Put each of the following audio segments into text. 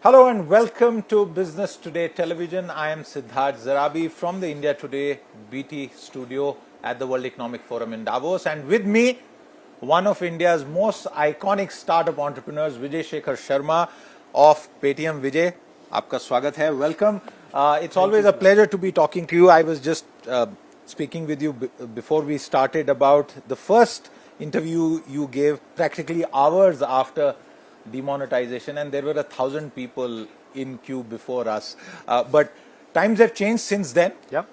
Hello and welcome to Business Today Television. I am Siddharth Zarabi from the India Today BT studio at the World Economic Forum in Davos, and with me, one of India's most iconic startup entrepreneurs, Vijay Shekhar Sharma of Paytm. Vijay, आपका स्वागत है. Welcome. It's always a pleasure to be talking to you. I was just speaking with you before we started about the first interview you gave practically hours after demonetization, and there were 1,000 people in queue before us. But times have changed since then. Yep.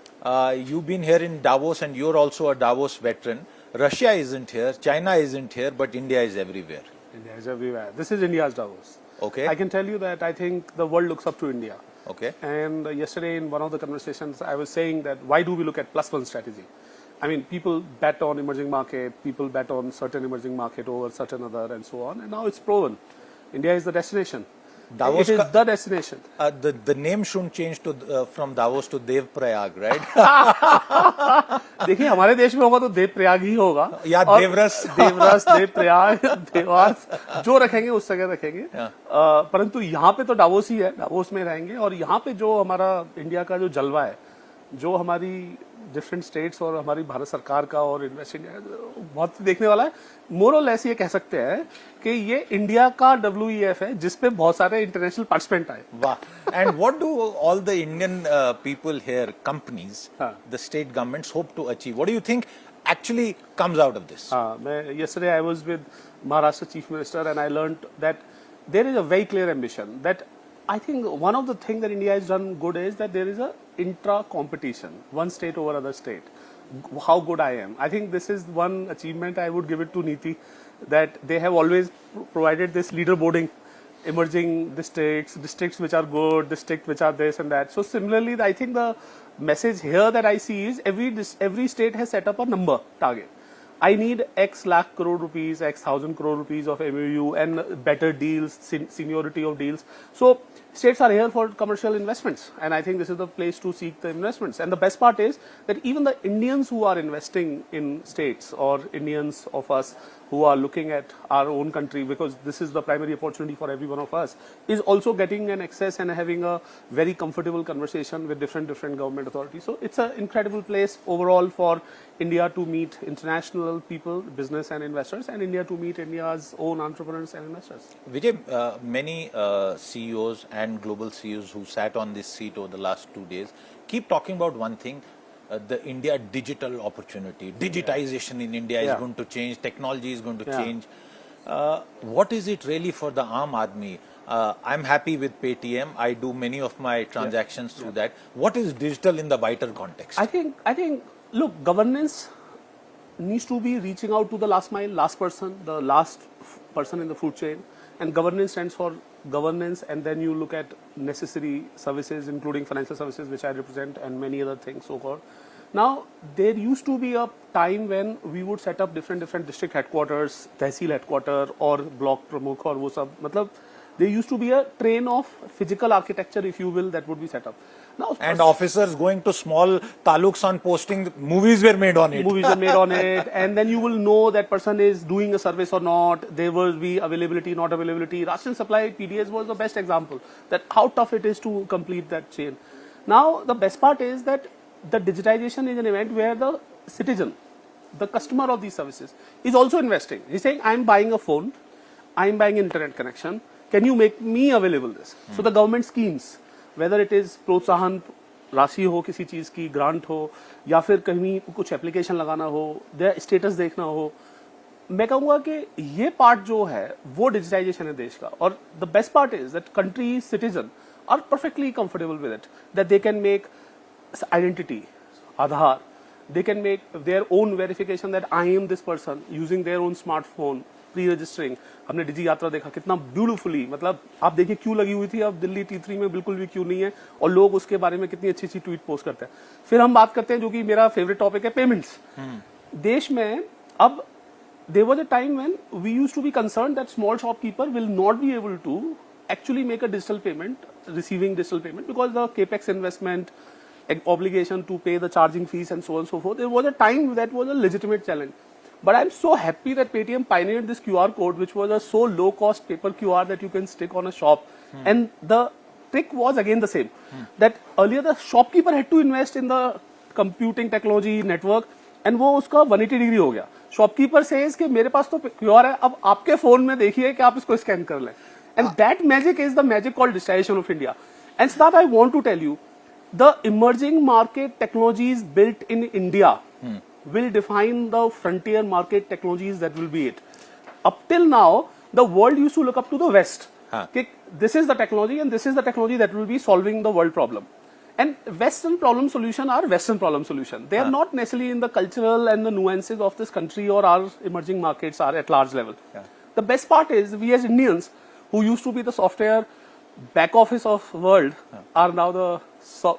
You've been here in Davos, and you're also a Davos veteran. Russia isn't here, China isn't here, but India is everywhere. India is everywhere. This is India's Davos. Okay. I can tell you that I think the world looks up to India. Okay. And yesterday in one of the conversations, I was saying that why do we look at +1 strategy? I mean, people bet on emerging market, people bet on certain emerging market over certain other and so on, and now it's proven. India is the destination. Davos it is the destination. The name shouldn't change to from Davos to Dev Prayag, right? देखिए हमारे देश में होगा तो देव प्रयाग ही होगा या देवरस देव प्रयाग देवास जो रखेंगे उस जगह रखेंगे परंतु यहाँ पे तो डावोस ही है, डावोस में रहेंगे. और यहाँ पे जो हमारा इंडिया का जो जलवा है, जो हमारी डिफरेंट स्टेट्स और हमारी भारत सरकार का और इन्वेस्ट इंडिया बहुत देखने वाला है. मोर और लेस ये कह सकते हैं कि ये इंडिया का WEF है जिसपे बहुत सारे इंटरनेशनल पार्टिसिपेंट आए. वाह. And what do all the Indian people here, companies, the state governments hope to achieve? What do you think actually comes out of this? Yesterday I was with Maharashtra Chief Minister and I learned that there is a very clear ambition that I think one of the things that India has done good is that there is a intra-competition, one state over other state. How good I am. I think this is one achievement I would give it to Niti, that they have always provided this leaderboarding, emerging districts which are good, districts which are this and that. So similarly, I think the message here that I see is every state has set up a number target. I need X lakh crore rupees, X thousand crore rupees of MOU and better deals, seniority of deals. So states are here for commercial investments, and I think this is the place to seek the investments. And the best part is that even the Indians who are investing in states, or Indians of us who are looking at our own country, because this is the primary opportunity for every one of us, is also getting an access and having a very comfortable conversation with different government authorities. So it's an incredible place overall for India to meet international people, business and investors, and India to meet India's own entrepreneurs and investors. Vijay, many CEOs and global CEOs who sat on this seat over the last 2 days keep talking about one thing, the India digital opportunity. Digitization in India is going to change, technology is going to change. What is it really for the Aam Aadmi? I'm happy with Paytm. I do many of my transactions through that. What is digital in the wider context? I think, look, governance needs to be reaching out to the last mile, last person, the last person in the food chain. And governance stands for governance, and then you look at necessary services, including financial services, which I represent, and many other things, so-called. Now, there used to be a time when we would set up different district headquarters, tehsil headquarter, or block pramukh, or wo sab. Matlab, there used to be a train of physical architecture, if you will, that would be set up. Now, and officers going to small taluks on posting, movies were made on it. Movies were made on it, and then you will know that person is doing a service or not. There will be availability, not availability. Ration supply PDS was the best example, that how tough it is to complete that chain. Now, the best part is that the digitization is an event where the citizen, the customer of these services, is also investing. He's saying, I'm buying a phone, I'm buying internet connection, can you make me available this? So the government schemes, whether it is प्रोत्साहन राशि हो किसी चीज की, grant हो, या फिर कहीं कुछ एप्लीकेशन लगाना हो, स्टेटस देखना हो, मैं कहूँगा कि ये पार्ट जो है वो डिजिटाइजेशन है देश का. और the best part is that country citizen are perfectly comfortable with it, that they can make identity, Aadhaar, they can make their own verification that I am this person using their own smartphone, pre-registering. हमने डिजी यात्रा देखा कितना beautifully, मतलब आप देखिए Q लगी हुई थी, अब दिल्ली T3 में बिल्कुल भी क्यू नहीं है, और लोग उसके बारे में कितनी अच्छी ट्वीट पोस्ट करते हैं. फिर हम बात करते हैं जो कि मेरा फेवरेट टॉपिक है, पेमेंट्स. देश में अब there was a time when we used to be concerned that small shopkeeper will not be able to actually make a digital payment, receiving digital payment, because the capex investment, obligation to pay the charging fees and so on and so forth. There was a time that was a legitimate challenge. But I'm so happy that Paytm pioneered this QR code, which was a so low cost paper QR that you can stick on a shop. And the trick was again the same, that earlier the shopkeeper had to invest in the computing technology network, and वो उसका 180 degree हो गया. Shopkeeper says कि मेरे पास तो QR है, अब आपके फोन में देखिए कि आप इसको स्कैन कर लें. And that magic is the magic called digitization of India. And Siddharth, I want to tell you, the emerging market technologies built in India will define the frontier market technologies that will be it. Up till now, the world used to look up to the West. Okay, this is the technology and this is the technology that will be solving the world problem. And Western problem solution are Western problem solution. They are not necessarily in the cultural and the nuances of this country or our emerging markets are at large level. The best part is we as Indians, who used to be the software back office of world, are now the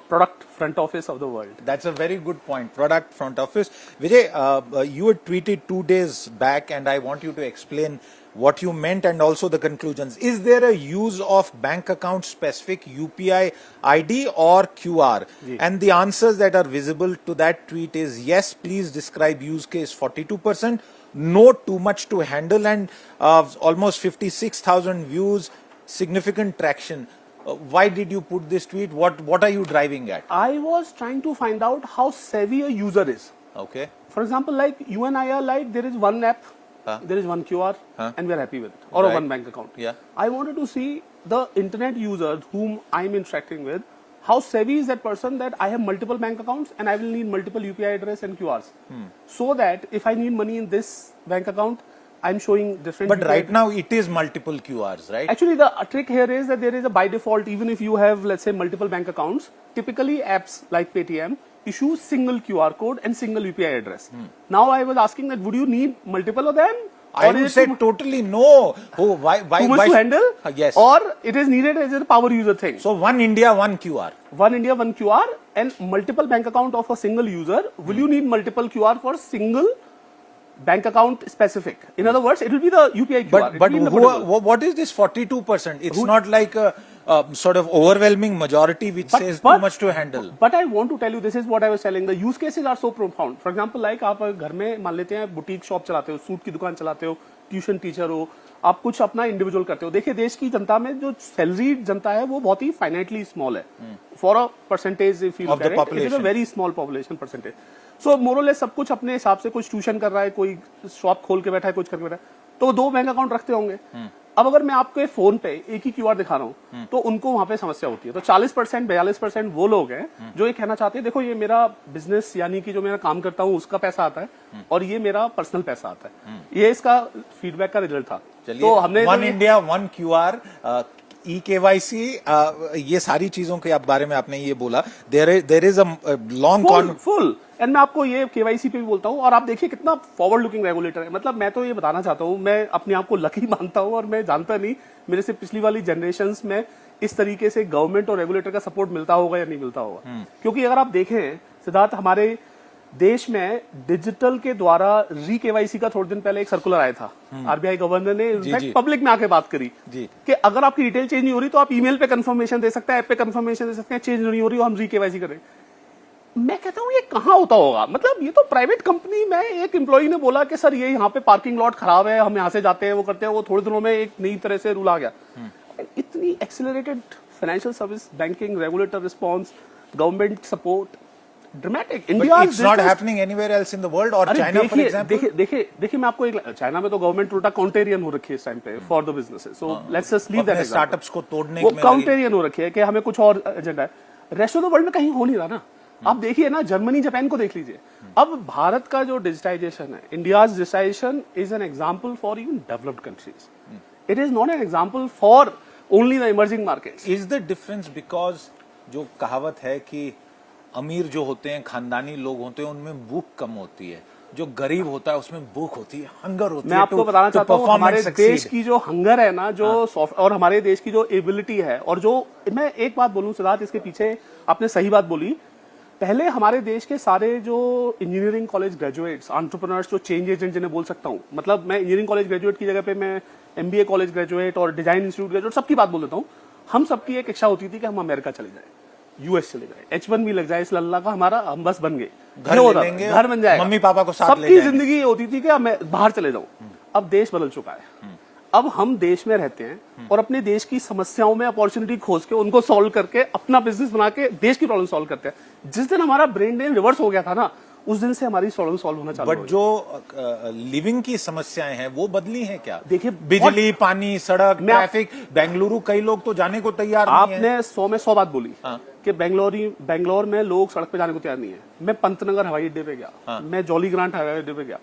product front office of the world. That's a very good point. Product front office. Vijay, you had tweeted 2 days back, and I want you to explain what you meant and also the conclusions. Is there a use of bank account specific UPI ID or QR? And the answers that are visible to that tweet is yes, please describe use case 42%, no, too much to handle, and almost 56,000 views, significant traction. Why did you put this tweet? What are you driving at? I was trying to find out how savvy a user is. Okay. For example, like you and I are like, there is one app, there is one QR, and we are happy with it, or Right. one bank account. Yeah. I wanted to see the internet user whom I'm interacting with, how savvy is that person that I have multiple bank accounts and I will need multiple UPI address and QRs. So that if I need money in this bank account, I'm showing different. But right now it is multiple QRs, right? Actually, the trick here is that there is a by default, even if you have, let's say, multiple bank accounts, typically apps like Paytm issue single QR code and single UPI address. Now I was asking that would you need multiple of them? I would say totally no. Oh, why? Too much to handle? Yes. Or it is needed as a power user thing. So one India, one QR. One India, one QR and multiple bank account of a single user. Will you need multiple QR for single bank account specific? In other words, it will be the UPI QR. But what is this 42%? It's not like a sort of overwhelming majority which says too much to handle. But I want to tell you, this is what I was telling. The use cases are so profound. For example, like आप घर में मान लेते हैं boutique shop चलाते हो, suit की दुकान चलाते हो, ट्यूशन टीचर हो, आप कुछ अपना इंडिविजुअल करते हो. देखिए देश की जनता में जो सैलरी जनता है वो बहुत ही फाइनाइटली स्मॉल है. For a percentage if you look at it, it is a very small population percentage. So more or less सब कुछ अपने हिसाब से, कुछ ट्यूशन कर रहा है, कोई शॉप खोल के बैठा है, कुछ करके बैठा है, तो 2 बैंक अकाउंट रखते होंगे. अब अगर मैं आपके फोन पे एक ही क्यूआर दिखा रहा हूं तो उनको वहां पे समस्या होती है. तो 40% 42% वो लोग हैं जो ये कहना चाहते हैं देखो ये मेरा बिजनेस यानी कि जो मेरा काम करता हूं उसका पैसा आता है और ये मेरा पर्सनल पैसा आता है. ये इसका फीडबैक का रिजल्ट था. तो हमने one India one QR, EKYC, ये सारी चीजों के बारे में आपने ये बोला. There is a long full. And मैं आपको ये KYC पे भी बोलता हूँ. और आप देखिए कितना फॉरवर्ड लुकिंग रेगुलेटर है. मतलब मैं तो ये बताना चाहता हूँ, मैं अपने आप को लकी मानता हूँ और मैं जानता नहीं मेरे से पिछली वाली जनरेशंस में इस तरीके से गवर्नमेंट और रेगुलेटर का सपोर्ट मिलता होगा या नहीं मिलता होगा. क्योंकि अगर आप देखें सिद्धार्थ, हमारे देश में डिजिटल के द्वारा KYC का थोड़े दिन पहले एक सर्कुलर आया था. RBI गवर्नर ने इनफैक्ट पब्लिक में आके बात करी कि अगर आपकी डिटेल चेंज नहीं हो रही तो आप ईमेल पे कंफर्मेशन दे सकते हैं, ऐप पे कंफर्मेशन दे सकते हैं, चेंज नहीं हो रही हो हम KYC करें. मैं कहता हूँ ये कहाँ होता होगा. मतलब ये तो प्राइवेट कंपनी में एक एम्प्लॉय ने बोला कि सर ये यहाँ पे पार्किंग लॉट खराब है, हम यहाँ से जाते हैं, वो करते हैं, वो थोड़े दिनों में एक नई तरह से रूल आ गया. इतनी accelerated financial service, banking, regulator response, government support, dramatic. India it's not happening anywhere else in the world. और चाइना फॉर एग्जांपल, देखिए मैं आपको एक, चाइना में तो गवर्नमेंट उल्टा काउंटेरियन हो रखी है इस टाइम पे for the businesses. So let's just leave that. Startups को तोड़ने में काउंटेरियन हो रखी है कि हमें कुछ और एजेंडा है. रेस्ट ऑफ द वर्ल्ड में कहीं हो नहीं रहा ना. आप देखिए ना, जर्मनी जापान को देख लीजिए. अब भारत का जो डिजिटाइजेशन है, India's digitization is an example for even developed countries. It is not an example for only the emerging markets. Is the difference because जो कहावत है कि अमीर जो होते हैं, खानदानी लोग होते हैं, उनमें भूख कम होती है, जो गरीब होता है उसमें भूख होती है, हंगर होती है. मैं आपको बताना चाहता हूँ हमारे देश की जो हंगर है ना, जो और हमारे देश की जो एबिलिटी है, और जो मैं एक बात बोलूं सिद्धार्थ, इसके पीछे आपने सही बात बोली. पहले हमारे देश के सारे जो इंजीनियरिंग कॉलेज ग्रेजुएट्स, एंटरप्रेन्योर्स, जो चेंज एजेंट जिन्हें बोल सकता हूँ, मतलब मैं इंजीनियरिंग कॉलेज ग्रेजुएट की जगह पे मैं MBA कॉलेज ग्रेजुएट और डिजाइन इंस्टीट्यूट ग्रेजुएट सबकी बात बोल देता हूँ. हम सबकी एक इच्छा होती थी कि हम अमेरिका चले जाए. यूएस चले गए, H1B लग जाए इस लल्ला का हमारा, हम बस बन गए, घर ले लेंगे, घर बन जाएगा, मम्मी पापा को साथ ले सबकी जाएंगे। जिंदगी ये होती थी कि मैं बाहर चले जाऊं। अब देश बदल चुका है, अब हम देश में रहते हैं और अपने देश की समस्याओं में अपॉर्चुनिटी खोज के उनको सॉल्व करके अपना बिजनेस बना के देश की प्रॉब्लम सॉल्व करते हैं। जिस दिन हमारा ब्रेन ड्रेन रिवर्स हो गया था ना, उस दिन से हमारी प्रॉब्लम सॉल्व होना चालू हो बट जो लिविंग की समस्याएं हैं वो बदली हैं क्या? देखिए, बिजली, पानी, सड़क, ट्रैफिक, बेंगलुरु कई लोग तो जाने को तैयार नहीं है। आपने 100 में 100 बात बोली हाँ। कि बेंगलोर में लोग सड़क पे जाने को तैयार नहीं है। मैं पंतनगर हवाई अड्डे पे गया, हाँ। मैं जॉली ग्रांट हवाई अड्डे पे गया,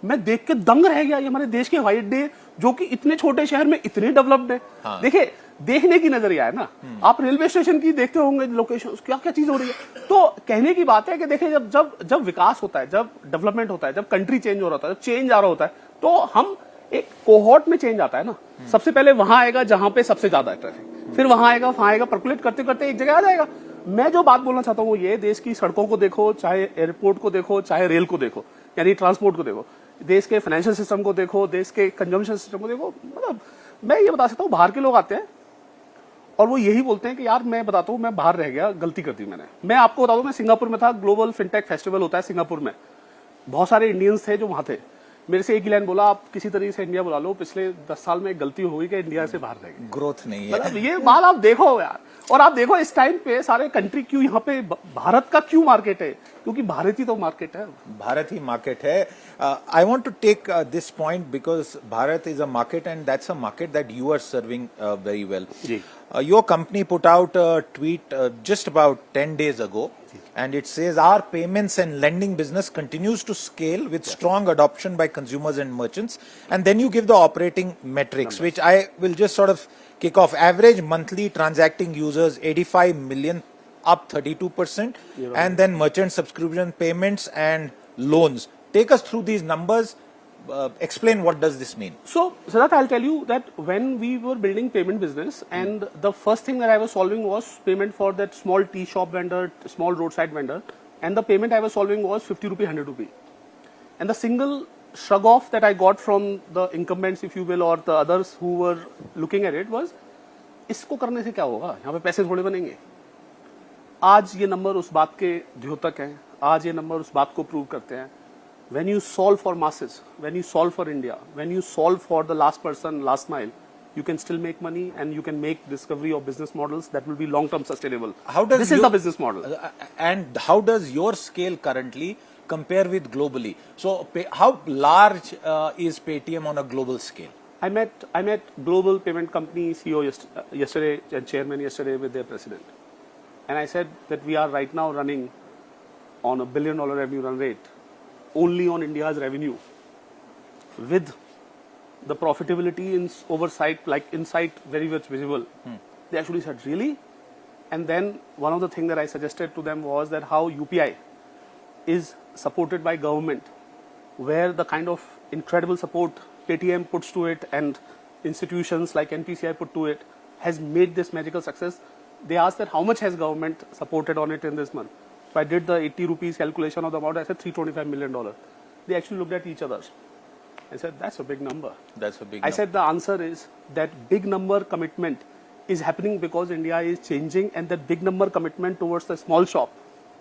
मैं देख के दंग रह गया। ये हमारे देश के हवाई अड्डे जो कि इतने छोटे शहर में इतने डेवलप्ड है। हाँ। देखिए, देखने की नजरिया है ना, आप रेलवे स्टेशन की देखते होंगे लोकेशन, क्या क्या चीज हो रही है। तो कहने की बात है कि देखिए, जब विकास होता है, जब डेवलपमेंट होता है, जब कंट्री चेंज हो रहा है, जब चेंज आ रहा होता है, तो हम एक कोहॉर्ट में चेंज आता है ना। सबसे पहले वहां आएगा जहां पे सबसे ज्यादा है ट्रैफिक, फिर वहां आएगा, परकुलेट करते करते एक जगह आ जाएगा। मैं जो बात बोलना चाहता हूँ वो ये, देश की सड़कों को देखो, चाहे एयरपोर्ट को देखो, चाहे रेल को देखो, यानी ट्रांसपोर्ट को देखो, देश के फाइनेंशियल सिस्टम को देखो, देश के कंजम्पशन सिस्टम को देखो। मतलब मैं ये बता सकता हूँ, बाहर के लोग आते हैं और वो यही बोलते हैं कि यार मैं बताता हूँ, मैं बाहर रह गया, गलती कर दी मैंने। मैं आपको बता दूं, मैं सिंगापुर में था, ग्लोबल फिनटेक फेस्टिवल होता है सिंगापुर में, बहुत सारे इंडियंस थे जो वहां थे। मेरे से एक ही लाइन बोला, आप किसी तरीके से इंडिया बुला लो, पिछले 10 साल में गलती हो गई कि इंडिया से बाहर रह गए, ग्रोथ नहीं है। मतलब ये बात आप देखो यार। और आप देखो इस टाइम पे सारे कंट्री क्यों यहाँ पे, भारत का क्यों मार्केट है, क्योंकि भारत ही तो मार्केट है, भारत ही मार्केट है। I want to take this point because Bharat is a market and that's a market that you are serving very well. Your company put out a tweet just about 10 days ago, and it says our payments and lending business continues to scale with strong adoption by consumers and merchants. And then you give the operating metrics, which I will just sort of kick off. Average monthly transacting users 85 million, up 32%, and then merchant subscription payments and loans. Take us through these numbers. Explain what does this mean. So, Siddharth, I'll tell you that when we were building payment business, and the first thing that I was solving was payment for that small tea shop vendor, small roadside vendor, and the payment I was solving was 50 rupee, 100 rupee. And the single shrug off that I got from the incumbents, if you will, or the others who were looking at it was, इसको करने से क्या होगा, यहाँ पे पैसे थोड़े बनेंगे। आज ये नंबर उस बात के द्योतक हैं, आज ये नंबर उस बात को प्रूव करते हैं। When you solve for masses, when you solve for India, when you solve for the last person, last mile, you can still make money and you can make discovery of business models that will be long-term sustainable. This is the business model. And how does your scale currently compare with globally? So, how large is Paytm on a global scale? I met global payment company CEO yesterday and chairman yesterday with their president, and I said that we are right now running on $1 billion revenue run rate. Only on India's revenue, with the profitability in oversight, like insight, very much visible. They actually said, really? And then one of the things that I suggested to them was that how UPI is supported by government, where the kind of incredible support Paytm puts to it and institutions like NPCI put to it has made this magical success. They asked that how much has government supported on it in this month. So I did the 80 rupees calculation of the amount. I said $325 million. They actually looked at each other. I said, that's a big number. That's a big I number. said the answer is that big number commitment is happening because India is changing, and that big number commitment towards the small shop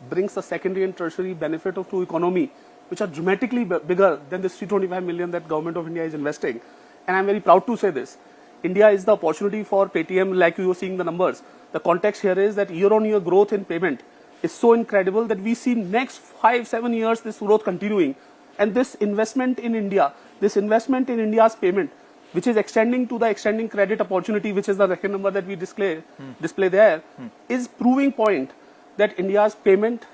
brings the secondary and tertiary benefit of to economy, which are dramatically bigger than this 325 million that government of India is investing. And I'm very proud to say this. India is the opportunity for Paytm, like you were seeing the numbers. The context here is that year-on-year growth in payment is so incredible that we see next 5-7 years this growth continuing, and this investment in India, this investment in India's payment, which is extending to the extending credit opportunity, which is the second number that we display there, is proving point that India's payment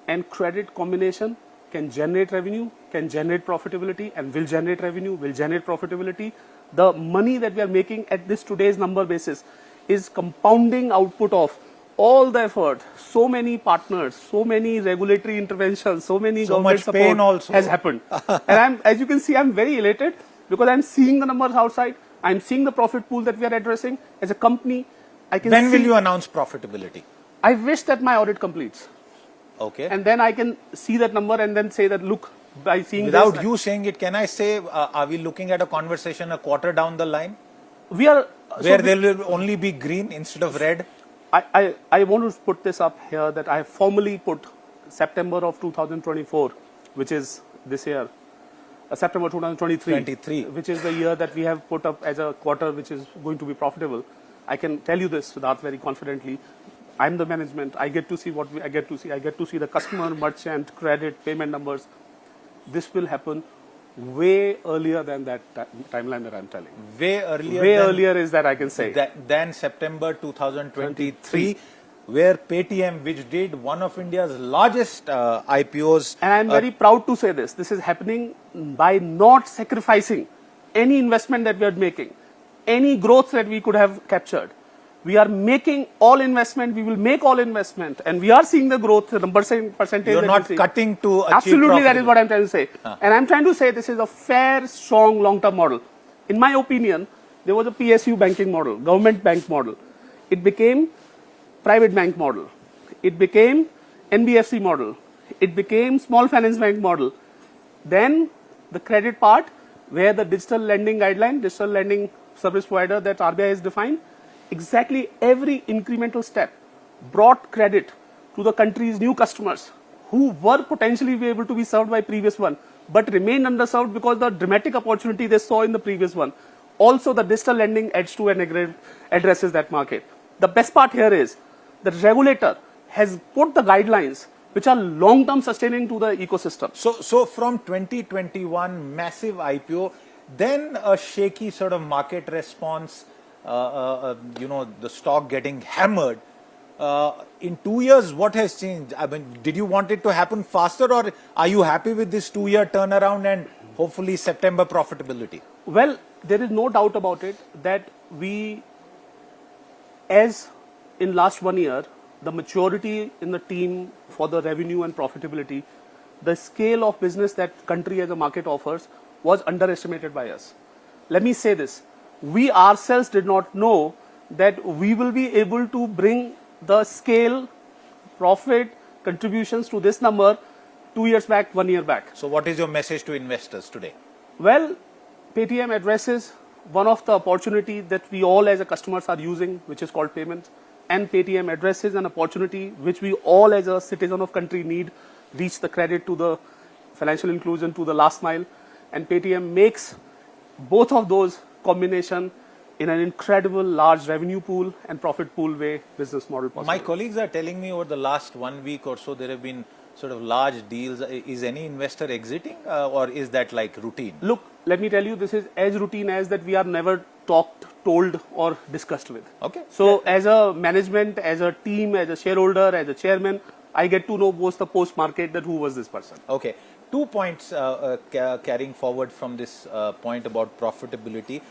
and credit combination can generate revenue, can generate profitability, and will generate revenue, will generate profitability. The money that we are making at this today's number basis is compounding output of all the effort, so many partners, so many regulatory interventions, so many government support has happened. And as you can see, I'm very elated because I'm seeing the numbers outside. I'm seeing the profit pool that we are addressing as a company. I can When will you announce profitability? I wish that my audit completes. Okay. And then I can see that number and then say that, look, by seeing Without this, you saying it, can I say, are we looking at a conversation a quarter down the line? we are Where there will only be green instead of red? I want to put this up here that I have formally put September of 2024, which is this year, September 2023, which is the year that we have put up as a quarter which is going to be profitable. I can tell you this, Siddharth, very confidently. I'm the management. I get to see what I get to see. I get to see the customer, merchant, credit, payment numbers. This will happen way earlier than that timeline that I'm telling. Way earlier. Way earlier is that I can say. Than September 2023, where Paytm, which did one of India's largest IPOs. And I'm very proud to say this. This is happening by not sacrificing any investment that we are making, any growth that we could have captured. We are making all investment. We will make all investment, and we are seeing the growth, the percentage. You're not cutting to achieve absolutely. That is what I'm trying to say, and I'm trying to say this is a fair, strong, long-term model. In my opinion, there was a PSU banking model, government bank model. It became private bank model. It became NBFC model. It became small finance bank model. Then the credit part, where the digital lending guideline, digital lending service provider that RBI has defined. Exactly every incremental step brought credit to the country's new customers who were potentially able to be served by previous one, but remained underserved because the dramatic opportunity they saw in the previous one. Also, the digital lending edge to and addresses that market. The best part here is the regulator has put the guidelines which are long-term sustaining to the ecosystem. So from 2021, massive IPO, then a shaky sort of market response. The stock getting hammered. In 2 years, what has changed? I mean, did you want it to happen faster, or are you happy with this 2-year turnaround and hopefully September profitability? Well, there is no doubt about it that we, as in last 1 year, the maturity in the team for the revenue and profitability, the scale of business that country as a market offers was underestimated by us. Let me say this. We ourselves did not know that we will be able to bring the scale, profit, contributions to this number 2 years back, 1 year back. So what is your message to investors today? Well, Paytm addresses one of the opportunities that we all as a customers are using, which is called payments. And Paytm addresses an opportunity which we all as a citizen of country need, reach the credit to the financial inclusion to the last mile. And Paytm makes both of those combination in an incredible large revenue pool and profit pool way business model possible. My colleagues are telling me over the last 1 week or so there have been sort of large deals. Is any investor exiting or is that like routine? Look, let me tell you, this is as routine as that we are never talked, told or discussed with. Okay. So as a management, as a team, as a shareholder, as a chairman, I get to know both the post-market that who was this person. Okay. 2 points carrying forward from this point about profitability.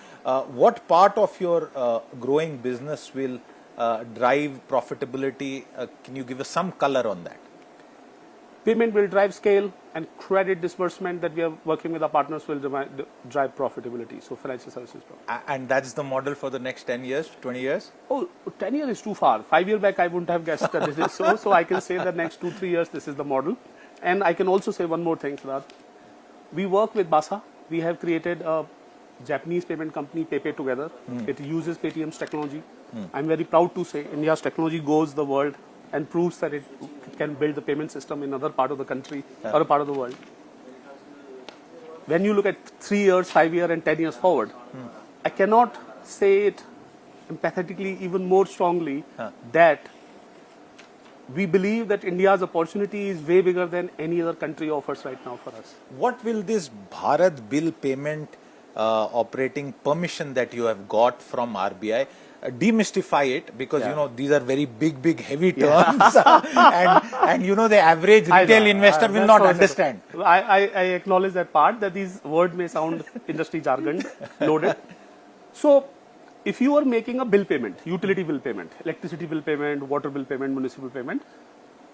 What part of your growing business will drive profitability? Can you give us some color on that? Payment will drive scale, and credit disbursement that we are working with our partners will drive profitability. So financial services. And that's the model for the next 10 years, 20 years? Oh, 10 years is too far. 5 years back, I wouldn't have guessed that this is so. So I can say that next 2-3 years, this is the model. And I can also say one more thing, Siddharth. We work with Basa. We have created a Japanese payment company, PayPay together. It uses Paytm's technology. I'm very proud to say India's technology goes the world and proves that it can build the payment system in other part of the country or a part of the world. When you look at 3 years, 5 years and 10 years forward, I cannot say it empathetically even more strongly that we believe that India's opportunity is way bigger than any other country offers right now for us. What will this Bharat bill payment operating permission that you have got from RBI demystify it, because you know these are very big heavy terms and you know the average retail investor will not understand. I acknowledge that part, that these words may sound industry jargon loaded. So if you are making a bill payment, utility bill payment, electricity bill payment, water bill payment, municipal payment,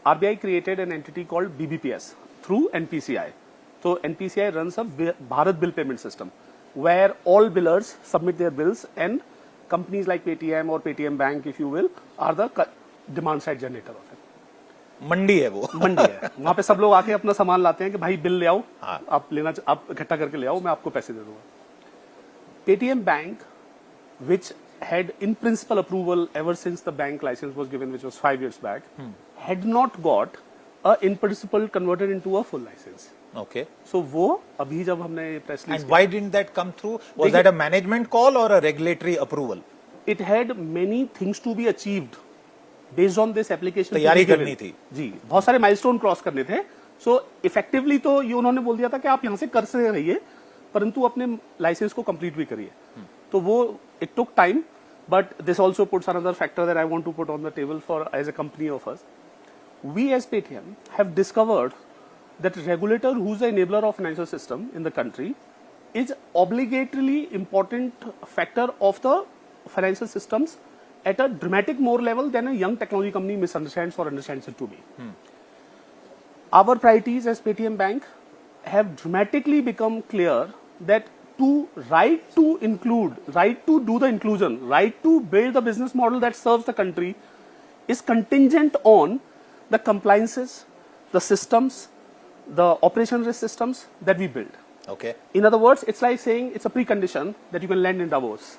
RBI created an entity called BBPS through NPCI. So NPCI runs a Bharat bill payment system where all billers submit their bills, and companies like Paytm or Paytm Bank, if you will, are the demand side generator of it. मंडी है वो. मंडी है. वहाँ पे सब लोग आके अपना सामान लाते हैं कि भाई बिल ले आओ, आप इकट्ठा करके ले आओ, मैं आपको पैसे दे दूंगा. Paytm Bank, which had in principle approval ever since the bank license was given, which was 5 years back, had not got a in principle converted into a full license. Okay. So वो अभी जब हमने press release And why didn't that come through? Was that a management call or a regulatory approval? it had many things to be achieved based on this application. तैयारी करनी थी. जी, बहुत सारे milestone cross करने थे. So effectively तो ये उन्होंने बोल दिया था कि आप यहाँ से कर से रहिए, परंतु अपने लाइसेंस को कंप्लीट भी करिए. तो वो it took time, but this also puts another factor that I want to put on the table for as a company of us. We as Paytm have discovered that regulator who's the enabler of financial system in the country is obligatorily important factor of the financial systems at a dramatic more level than a young technology company misunderstands or understands it to be. Our priorities as Paytm Bank have dramatically become clear that to right to include, right to do the inclusion, right to build the business model that serves the country is contingent on the compliances, the systems, the operation risk systems that we build. Okay. In other words, it's like saying it's a precondition that you can land in Davos.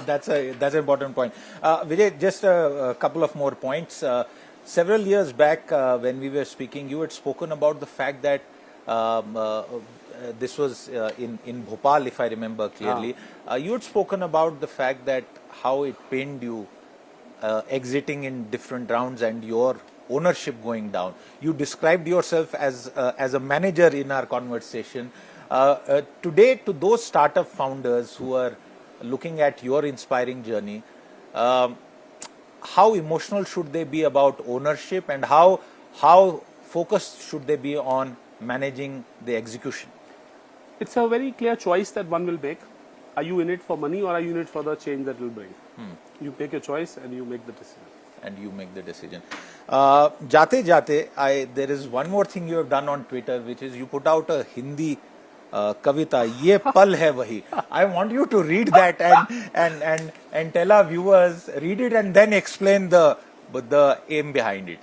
That's an important point. Vijay, just a couple of more points. Several years back, when we were speaking, you had spoken about the fact that this was in Bhopal, if I remember clearly. You had spoken about the fact that how it pained you exiting in different rounds and your ownership going down. You described yourself as a manager in our conversation. Today, to those startup founders who are looking at your inspiring journey, how emotional should they be about ownership, and how focused should they be on managing the execution? It's a very clear choice that one will make. Are you in it for money or are you in it for the change that it will bring? You take a choice and you make the decision. Jate jate, there is one more thing you have done on Twitter, which is you put out a Hindi kavita, ye pal hai wahi. I want you to read that and tell our viewers, read it and then explain the aim behind it.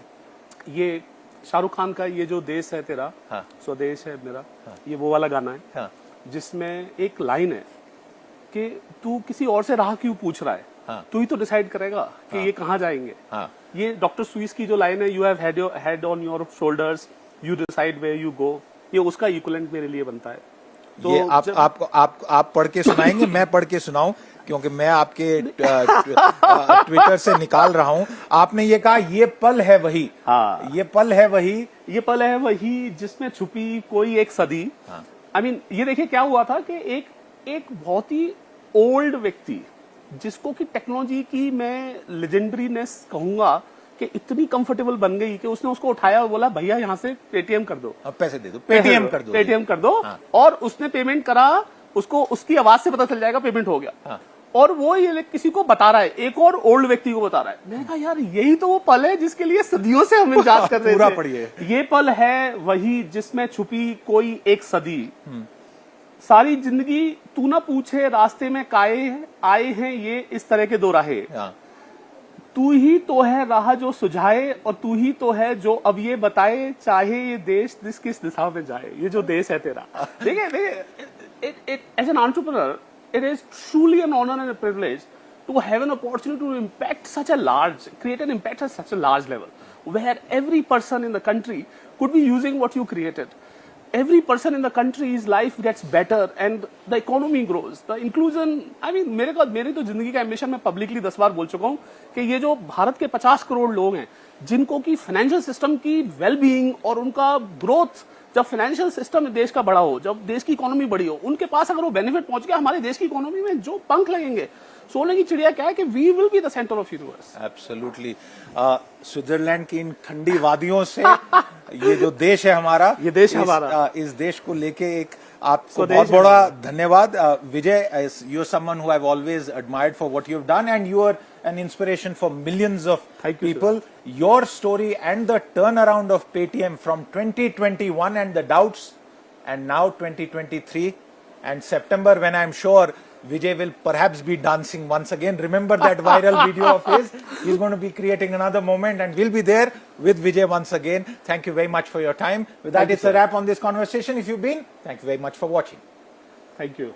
ये शाहरुख खान का ये जो देश है तेरा, स्वदेश है मेरा, ये वो वाला गाना है, जिसमें एक लाइन है कि तू किसी और से राह क्यों पूछ रहा है, तू ही तो डिसाइड करेगा कि ये कहाँ जाएंगे. ये डॉक्टर सुइस की जो लाइन है, you have had your head on your shoulders, you decide where you go, ये उसका इक्विवेलेंट मेरे लिए बनता है. तो ये आप पढ़ के सुनाएंगे, मैं पढ़ के सुनाऊं, क्योंकि मैं आपके ट्विटर से निकाल रहा हूं. आपने ये कहा, ये पल है वही, ये पल है वही, ये पल है वही जिसमें छुपी कोई एक सदी. आई मीन ये देखिए क्या हुआ था कि एक बहुत ही ओल्ड व्यक्ति, जिसको कि टेक्नोलॉजी की मैं लेजेंडरीनेस कहूंगा कि इतनी कंफर्टेबल बन गई कि उसने उसको उठाया और बोला भैया यहाँ से पेटीएम कर दो, पैसे दे दो, पेटीएम कर दो, और उसने पेमेंट करा. उसको उसकी आवाज से पता चल जाएगा पेमेंट हो गया. और वो ये किसी को बता रहा है, एक और ओल्ड व्यक्ति को बता रहा है. मैंने कहा यार यही तो वो पल है जिसके लिए सदियों से हम इंतजार कर रहे थे. पूरा पढ़िए. ये पल है वही जिसमें छुपी कोई एक सदी. सारी जिंदगी तू ना पूछे रास्ते में काए आए हैं ये इस तरह के दो राहे. तू ही तो है राह जो सुझाए और तू ही तो है जो अब ये बताए चाहे ये देश किस दिशा में जाए. ये जो देश है तेरा, देखिए as an entrepreneur, it is truly an honor and a privilege to have an opportunity to impact such a large, create an impact at such a large level, where every person in the country could be using what you created. Every person in the country's life gets better and the economy grows. The inclusion, I mean, मेरी तो जिंदगी का ambition मैं publicly 10 बार बोल चुका हूँ कि ये जो भारत के 50 करोड़ लोग हैं, जिनको की फाइनेंशियल सिस्टम की वेल बीइंग और उनका ग्रोथ, जब फाइनेंशियल सिस्टम देश का बड़ा हो, जब देश की इकोनॉमी बड़ी हो, उनके पास अगर वो बेनिफिट पहुंच गया, हमारे देश की इकोनॉमी में जो पंख लगेंगे, सोने की चिड़िया क्या है कि we will be the centre of universe. Absolutely. Switzerland की इन ठंडी वादियों से ये जो देश है हमारा, ये देश हमारा, इस देश को लेके एक आपको बहुत बड़ा धन्यवाद. विजय, you are someone who I've always admired for what you've done, and you are an inspiration for millions of people. Your story and the turnaround of Paytm from 2021 and the doubts, and now 2023 and September, when I'm sure Vijay will perhaps be dancing once again. Remember that viral video of his? He's going to be creating another moment, and we'll be there with Vijay once again. Thank you very much for your time. With that, it's a wrap on this conversation. If you've been, thank you very much for watching. Thank you.